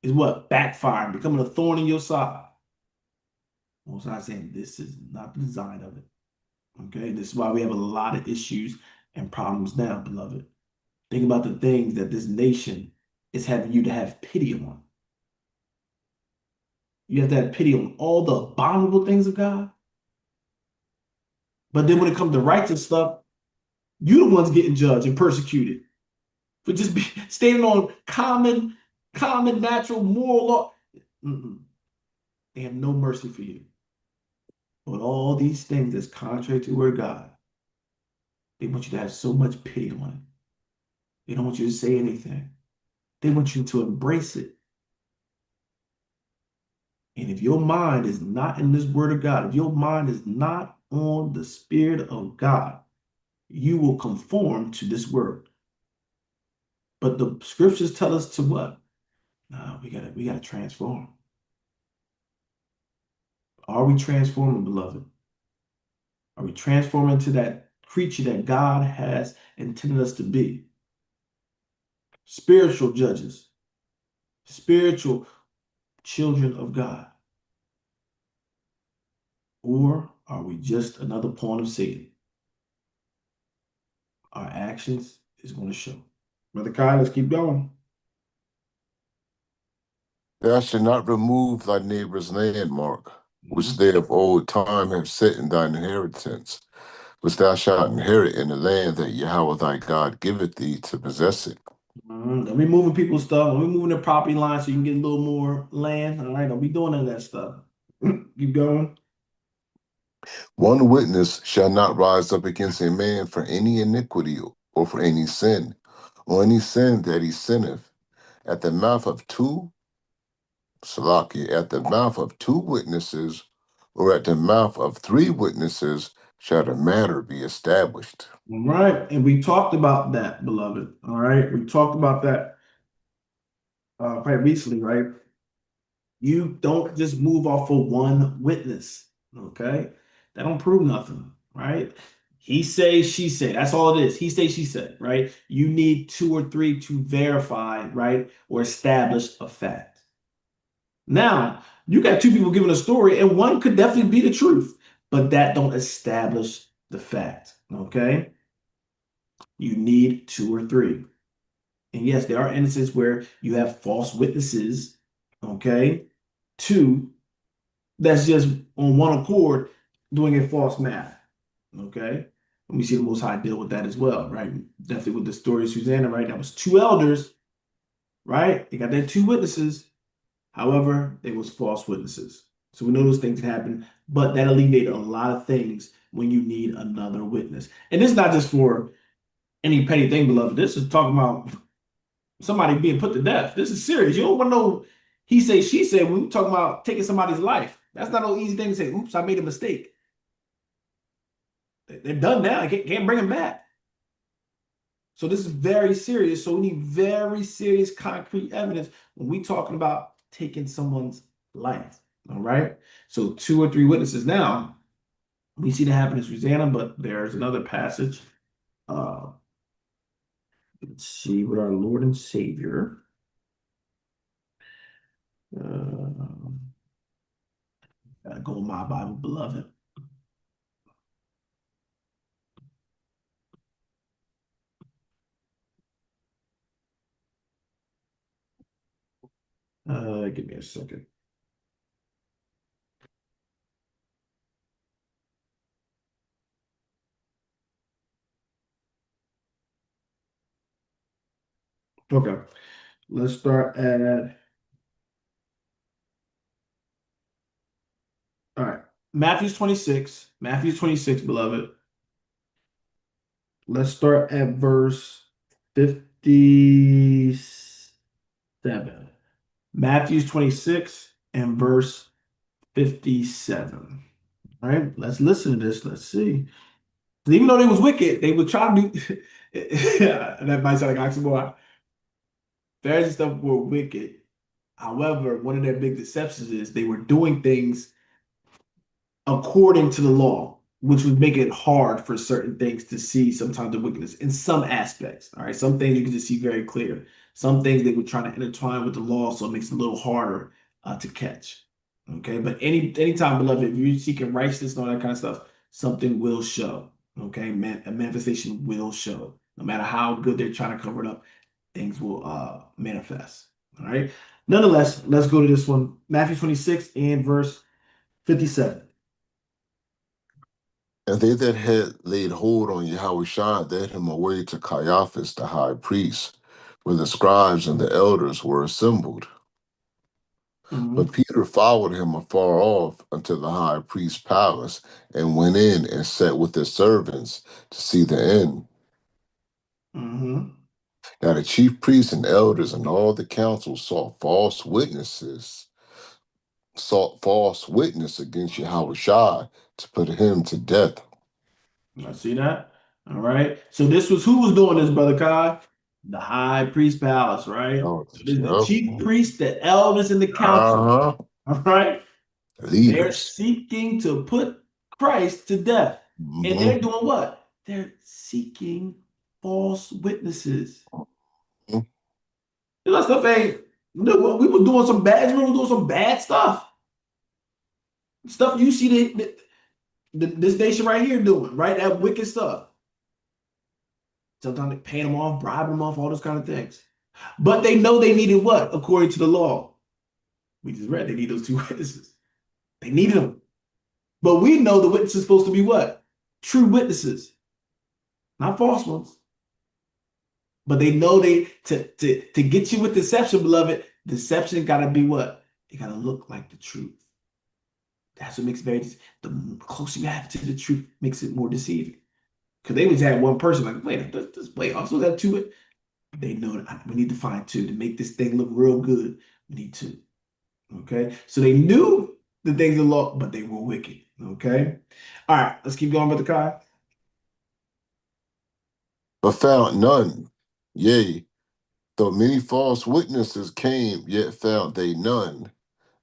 Speaker 1: is what? Backfiring, becoming a thorn in your side. Most High saying this is not the design of it. Okay, this is why we have a lot of issues and problems now, beloved. Think about the things that this nation is having you to have pity on. You have to have pity on all the abominable things of God. But then when it comes to righteous stuff, you the ones getting judged and persecuted for just standing on common, natural, moral law. Mm-mm. They have no mercy for you. But all these things that's contrary to the word of God, they want you to have so much pity on it. They don't want you to say anything. They want you to embrace it. And if your mind is not in this word of God, if your mind is not on the spirit of God, you will conform to this word. But the scriptures tell us to what? No, we gotta transform. Are we transforming, beloved? Are we transforming to that creature that God has intended us to be? Spiritual judges, spiritual children of God. Or are we just another pawn of Satan? Our actions is going to show. Brother Kai, let's keep going.
Speaker 2: Thou shalt not remove thy neighbor's landmark, which
Speaker 1: Mhm.
Speaker 2: they of old time have set in thine inheritance, which thou shalt inherit in the land that Yahweh thy God giveth thee to possess it.
Speaker 1: Don't be moving people's stuff. Don't be moving their property lines so you can get a little more land. All right, don't be doing none of that stuff. Keep going.
Speaker 2: One witness shall not rise up against a man for any iniquity or for any sin, or any sin that he sinneth. At the mouth of two, Salaki, at the mouth of two witnesses, or at the mouth of three witnesses, shall the matter be established.
Speaker 1: All right, and we talked about that, beloved. All right, we talked about that quite recently, right? You don't just move off of one witness, okay? That don't prove nothing, right? He say, she say. That's all it is. He say, she said, right? You need two or three to verify, right, or establish a fact. Now, you got two people giving a story, and one could definitely be the truth, but that don't establish the fact, okay? You need two or three. And yes, there are instances where you have false witnesses, okay? Two, that's just on one accord doing a false math. Okay. And we see the Most High deal with that as well, right? Definitely with the story of Susanna, right? That was two elders, right? They got their two witnesses. However, they was false witnesses. So we know those things can happen, but that alleviated a lot of things when you need another witness. And this is not just for any petty thing, beloved. This is talking about somebody being put to death. This is serious. You don't want to know he say, she said when we talking about taking somebody's life. That's not no easy thing to say, oops, I made a mistake. They're done now. I can't bring them back. So this is very serious. So we need very serious, concrete evidence when we talking about taking someone's life. All right. So two or three witnesses. Now we see that happen in Susanna, but there's another passage. Uh, let's see what our Lord and Savior. Uh, gotta go in my Bible, beloved. Give me a second. Okay, let's start at all right. Matthew's 26. Matthew's 26, beloved. Let's start at verse 57. Matthew's 26 and verse 57. All right, let's listen to this. Let's see. Even though they was wicked, they would try to do. And that might sound like oxymoron. Pharisees stuff were wicked. However, one of their big deceptions is they were doing things according to the law, which would make it hard for certain things to see sometimes the wickedness in some aspects. All right. Some things you can just see very clear. Some things they were trying to intertwine with the law, so it makes it a little harder to catch. Okay. But anytime, beloved, if you're seeking righteousness and all that kind of stuff, something will show. Okay. A manifestation will show. No matter how good they're trying to cover it up, things will manifest. All right. Nonetheless, let's go to this one. Matthew 26 and verse 57.
Speaker 2: And they that had laid hold on Yahushua led him away to Caiaphas the high priest, where the scribes and the elders were assembled. But
Speaker 1: Mhm.
Speaker 2: Peter followed him afar off unto the high priest's palace, and went in and sat with his servants to see the end.
Speaker 1: Hmm.
Speaker 2: Now the chief priests and elders and all the council sought false witness against Yahushua to put him to death.
Speaker 1: I see that. All right. So this was who was doing this, Brother Kai? The high priest palace, right? So this is the
Speaker 2: Yep.
Speaker 1: chief priest, the elders, and the council.
Speaker 2: Uh-huh.
Speaker 1: All right. They're
Speaker 2: Leaders.
Speaker 1: seeking to put Christ to death. And
Speaker 2: Mm-hmm.
Speaker 1: they're doing what? They're seeking false witnesses. You know, stuff ain't. We were doing some bad. We were doing some bad stuff. Stuff you see this nation right here doing, right? That wicked stuff. Sometimes they paying them off, bribing them off, all those kind of things. But they know they needed what? According to the law. We just read they need those two witnesses. They needed them. But we know the witness is supposed to be what? True witnesses, not false ones. But they know they to get you with deception, beloved, deception gotta be what? It gotta look like the truth. That's what makes it very the closer you have to the truth makes it more deceiving. Because they always had one person like, wait, this wait, also that two. They know that we need to find two to make this thing look real good. We need two. Okay. So they knew the things of the law, but they were wicked. Okay. All right. Let's keep going, Brother Kai.
Speaker 2: But found none. Yea, though many false witnesses came, yet found they none.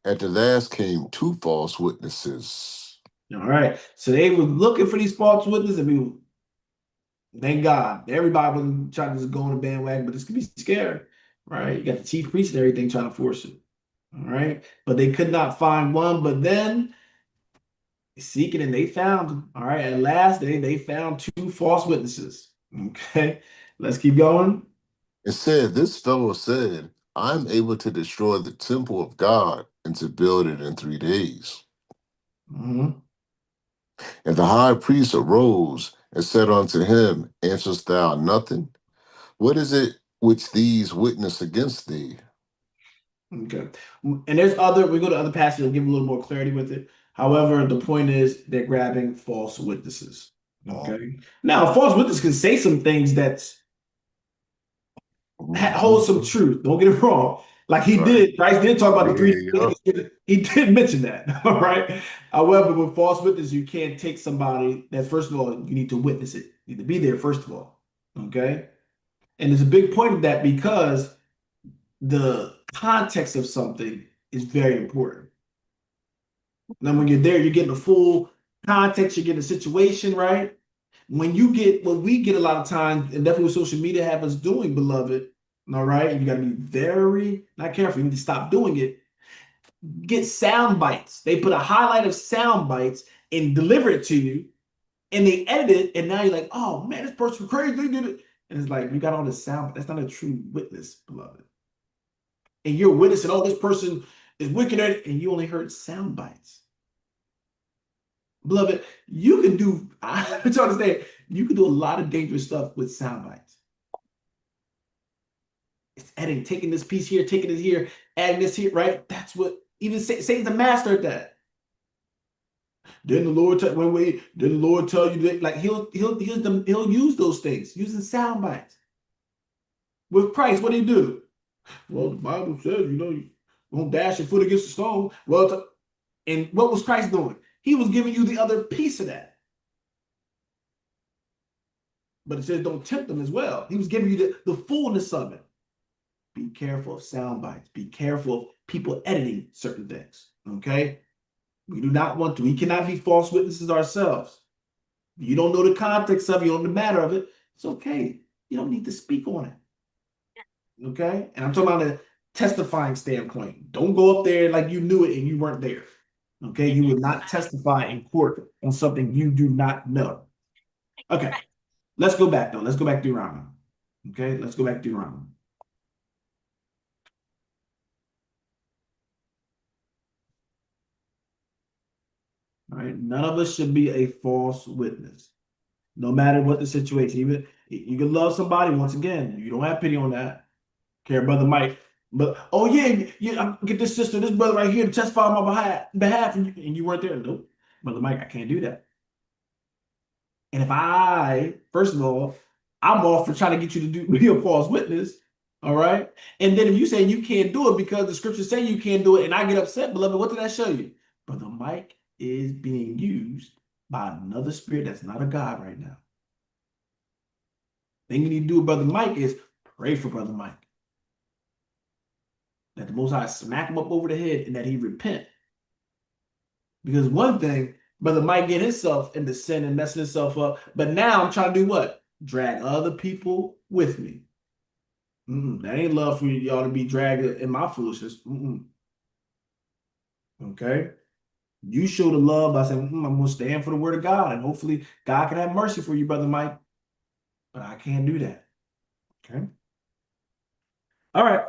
Speaker 2: At the last came two false witnesses.
Speaker 1: All right. So they were looking for these false witnesses. I mean, thank God. Everybody wasn't trying to just go on the bandwagon, but this could be scary. Right. You got the chief priest and everything trying to force it. All right. But they could not find one. But then seeking and they found them. All right. At last, they found two false witnesses. Okay. Let's keep going.
Speaker 2: It said, this fellow said, I'm able to destroy the temple of God and to build it in 3 days.
Speaker 1: Mhm.
Speaker 2: And the high priest arose and said unto him, answerest thou nothing? What is it which these witness against thee?
Speaker 1: Okay. And there's other, we go to other passages to give a little more clarity with it. However, the point is they're grabbing false witnesses.
Speaker 2: Oh,
Speaker 1: Okay. Now, a false witness can say some things that hold some
Speaker 2: mhm.
Speaker 1: truth. Don't get it wrong. Like he
Speaker 2: Right.
Speaker 1: did, Christ did talk about the three.
Speaker 2: Yeah.
Speaker 1: He did mention that. All right. However, with false witness, you can't take somebody that, first of all, you need to witness it. You need to be there, first of all. Okay. And there's a big point of that because the context of something is very important. Now, when you're there, you're getting the full context, you're getting the situation, right? When you get what we get a lot of times, and definitely what social media have us doing, beloved, all right, and you got to be very not careful. You need to stop doing it. Get sound bites. They put a highlight of sound bites and deliver it to you, and they edit it, and now you're like, oh man, this person crazy. They did it, and it's like you got all this sound. That's not a true witness, beloved. And you're witnessing, oh, this person is wicked at it, and you only heard sound bites. Beloved, you can do, I want you to understand, you can do a lot of dangerous stuff with sound bites. It's editing, taking this piece here, taking it here, adding this here, right? That's what even Satan's a master at that. Didn't the Lord tell when we didn't the Lord tell you that? Like he'll use those things using sound bites. With Christ, what did he do? Well, the Bible says, you won't dash your foot against the stone. Well, and what was Christ doing? He was giving you the other piece of that. but it says don't tempt them as well. He was giving you the fullness of it. Be careful of sound bites. Be careful of people editing certain things. Okay? We do not want to. We cannot be false witnesses ourselves. If you don't know the context of it, you don't know the matter of it, it's okay. You don't need to speak on it. Okay? And I'm talking about a testifying standpoint. Don't go up there like you knew it and you weren't there. Okay? You will not testify in court on something you do not know. Okay. Let's go back though. Let's go back to Deuteronomy. Okay? Let's go back to Deuteronomy. All right. None of us should be a false witness, no matter what the situation. Even you can love somebody. Once again, you don't have pity on that. Care, brother Mike. But oh yeah, yeah, I get this sister, this brother right here to testify on my behalf, and you weren't there. Nope, brother Mike, I can't do that. And if I, first of all, I'm off for trying to get you to be a false witness. All right. And then if you say you can't do it because the scriptures say you can't do it, and I get upset, beloved, what did that show you? Brother Mike is being used by another spirit that's not a God right now. Thing you need to do with Brother Mike is pray for Brother Mike. That the Most High smack him up over the head and that he repent. Because one thing, Brother Mike get himself into sin and messing himself up, but now I'm trying to do what? Drag other people with me. That ain't love for y'all to be dragged in my foolishness. Okay? You show the love by saying, I'm going to stand for the word of God, and hopefully God can have mercy for you, Brother Mike. But I can't do that. Okay? All right.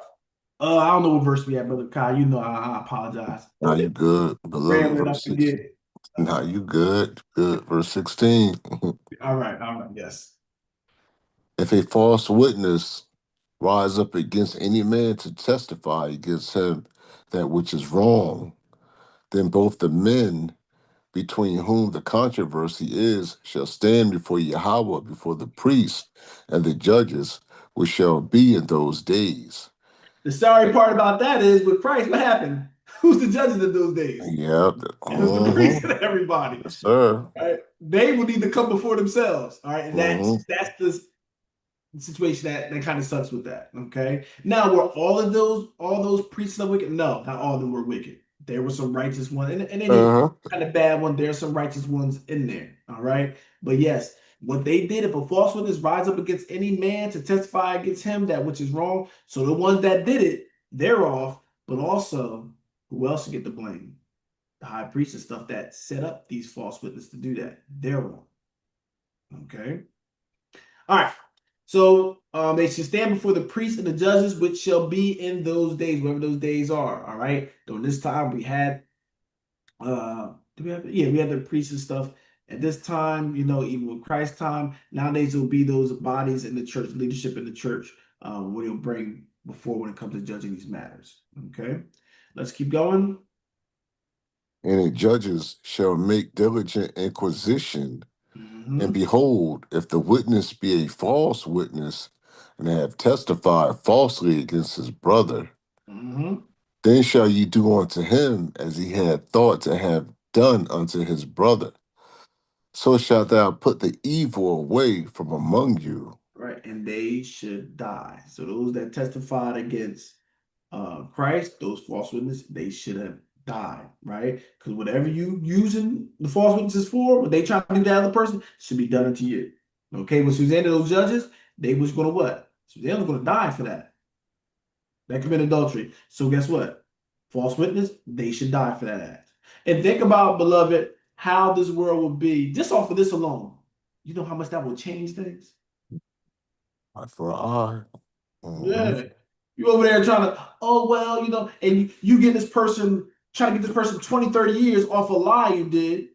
Speaker 1: I don't know what verse we at, Brother Kai. You know, I apologize.
Speaker 2: Now you good, beloved.
Speaker 1: Rambling, I
Speaker 2: Verse 6.
Speaker 1: forget.
Speaker 2: Now you good. Good. Verse 16.
Speaker 1: All right, yes.
Speaker 2: If a false witness rise up against any man to testify against him that which is wrong, then both the men between whom the controversy is shall stand before Yahweh, before the priests and the judges, which shall be in those days.
Speaker 1: The sorry part about that is with Christ, what happened? Who's the judges of those days?
Speaker 2: Yeah.
Speaker 1: It was the priests and everybody.
Speaker 2: Yes, sir.
Speaker 1: Right? They will need to come before themselves. All right. And that's the situation that kind of sucks with that. Okay. Now were all those priests are wicked? No, not all of them were wicked. There were some righteous ones, and then it
Speaker 2: Uh-huh.
Speaker 1: kind of bad one. There's some righteous ones in there. All right. But yes, what they did, if a false witness rise up against any man to testify against him that which is wrong, so the ones that did it, they're off. But also, who else should get the blame? The high priest and stuff that set up these false witnesses to do that. They're wrong. Okay. All right. So they should stand before the priests and the judges, which shall be in those days, whatever those days are. All right. During this time, we had do we have we had the priests and stuff. At this time, even with Christ's time, nowadays it will be those bodies in the church, leadership in the church, what he'll bring before when it comes to judging these matters. Okay. Let's keep going.
Speaker 2: And the judges shall make diligent inquisition. And
Speaker 1: Mhm.
Speaker 2: behold, if the witness be a false witness, and have testified falsely against his brother,
Speaker 1: Mhm.
Speaker 2: then shall ye do unto him as he had thought to have done unto his brother. So shalt thou put the evil away from among you.
Speaker 1: Right. And they should die. So those that testified against Christ, those false witnesses, they should have died, right? Because whatever you using the false witnesses for, what they trying to do to the other person, should be done unto you. Okay, with Susanna, those judges, they was gonna what? Susanna was gonna die for that. That committed adultery. So guess what? False witness, they should die for that act. And think about, beloved, how this world would be just off of this alone. You know how much that will change things?
Speaker 2: Eye for an eye.
Speaker 1: Yeah. You over there trying to, oh, well, and you get this person, trying to get this person 20, 30 years off a lie you did.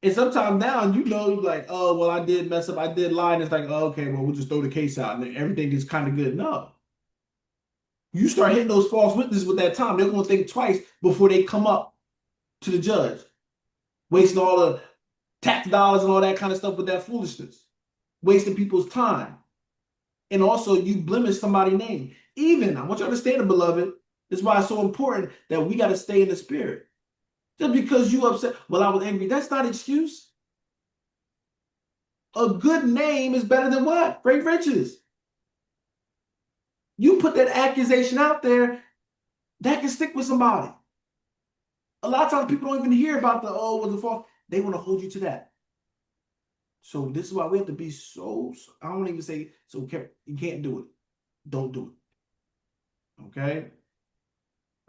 Speaker 1: And sometimes now, like, oh, well, I did mess up. I did lie. And it's like, oh, okay, well, we'll just throw the case out and then everything is kind of good. No. You start hitting those false witnesses with that time, they're going to think twice before they come up to the judge, wasting all the tax dollars and all that kind of stuff with that foolishness, wasting people's time. And also, you blemish somebody's name. Even, I want you to understand it, beloved. This is why it's so important that we got to stay in the spirit. Just because you upset, well, I was angry, that's not an excuse. A good name is better than what? Great riches. You put that accusation out there, that can stick with somebody. A lot of times people don't even hear about the, oh, was it false? They want to hold you to that. So this is why we have to be I don't even say, so careful. You can't do it. Don't do it. Okay?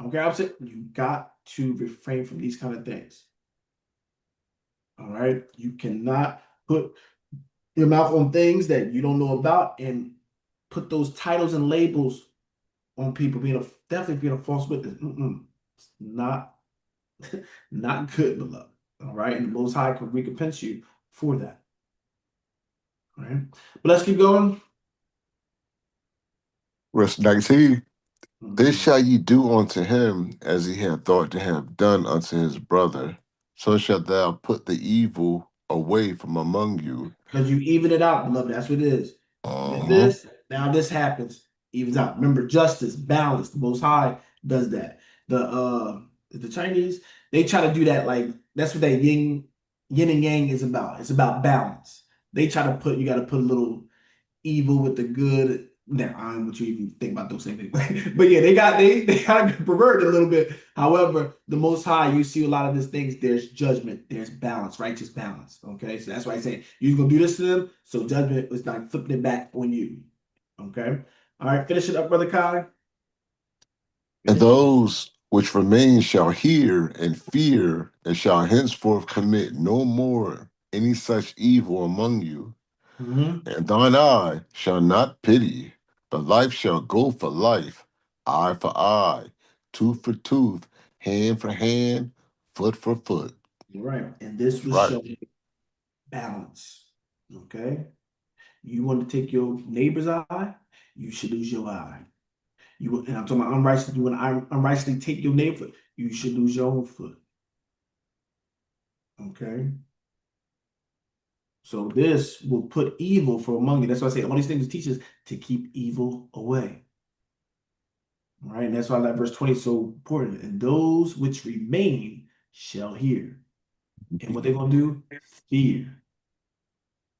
Speaker 1: Okay, I'm saying you got to refrain from these kind of things. All right? You cannot put your mouth on things that you don't know about and put those titles and labels on people being definitely being a false witness. It's not good, beloved. All right, and the Most High can recompense you for that. All right, but let's keep going.
Speaker 2: Verse 19. This
Speaker 1: Mhm.
Speaker 2: shall ye do unto him as he had thought to have done unto his brother. So shalt thou put the evil away from among you.
Speaker 1: Because you even it out, beloved. That's what it is. You did
Speaker 2: Uh-huh.
Speaker 1: this, now this happens. Evens out. Remember, justice, balance. The Most High does that. The Chinese, they try to do that like that's what that yin and yang is about. It's about balance. They try to put you got to put a little evil with the good. Now, I don't want you even think about those things. But yeah, they kind of pervert it a little bit. However, the Most High, you see a lot of these things. There's judgment, there's balance, righteous balance. Okay, so that's why I say you're gonna do this to them. So judgment is not flipping it back on you. Okay, all right, finish it up, brother Kai.
Speaker 2: And
Speaker 1: Finish it.
Speaker 2: those which remain shall hear and fear, and shall henceforth commit no more any such evil among you.
Speaker 1: Mhm.
Speaker 2: And thine eye shall not pity, but life shall go for life, eye for eye, tooth for tooth, hand for hand, foot for foot.
Speaker 1: You're right, and this
Speaker 2: That's
Speaker 1: will
Speaker 2: right.
Speaker 1: show balance. Okay, you want to take your neighbor's eye, you should lose your eye. And I'm talking about unrighteously. You want to unrighteously take your neighbor foot, you should lose your own foot. Okay. So this will put evil from among you. That's why I say all these things teach us to keep evil away. All right. And that's why that verse 20 is so important. And those which remain shall hear. And what they're going to do? Fear.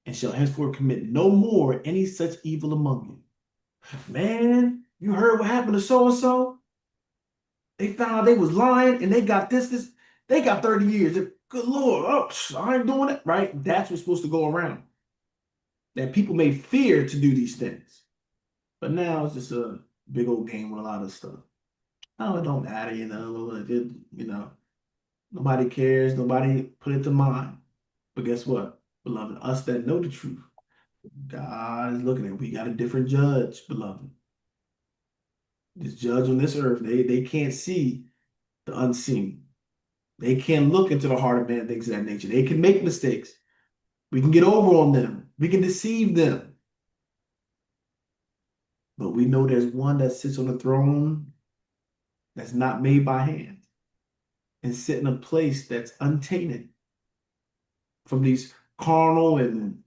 Speaker 1: And shall henceforth commit no more any such evil among you. Man, you heard what happened to so and so? They found out they was lying and they got this. They got 30 years. Good Lord. Oh, I ain't doing it. Right? That's what's supposed to go around. That people may fear to do these things. But now it's just a big old game with a lot of stuff. Oh, it don't matter, If it, nobody cares. Nobody put it to mind. But guess what, beloved? Us that know the truth, God is looking at. We got a different judge, beloved. This judge on this earth, they can't see the unseen. They can't look into the heart of man, things of that nature. They can make mistakes. We can get over on them. We can deceive them. But we know there's one that sits on the throne that's not made by hand and sit in a place that's untainted from these carnal and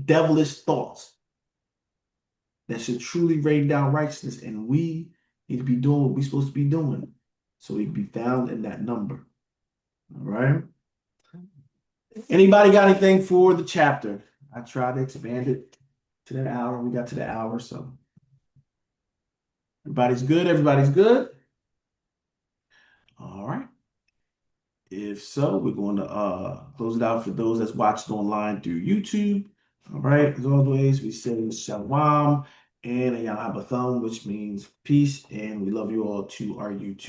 Speaker 1: devilish thoughts that should truly rain down righteousness. And we need to be doing what we're supposed to be doing so we can be found in that number. All right. Anybody got anything for the chapter? I tried to expand it to that hour. We got to the hour, so everybody's good. Everybody's good. All right. If so, we're going to close it out for those that's watching online through YouTube. All right. As always, we say shalom and ayah thumb, which means peace. And we love you all to our YouTube.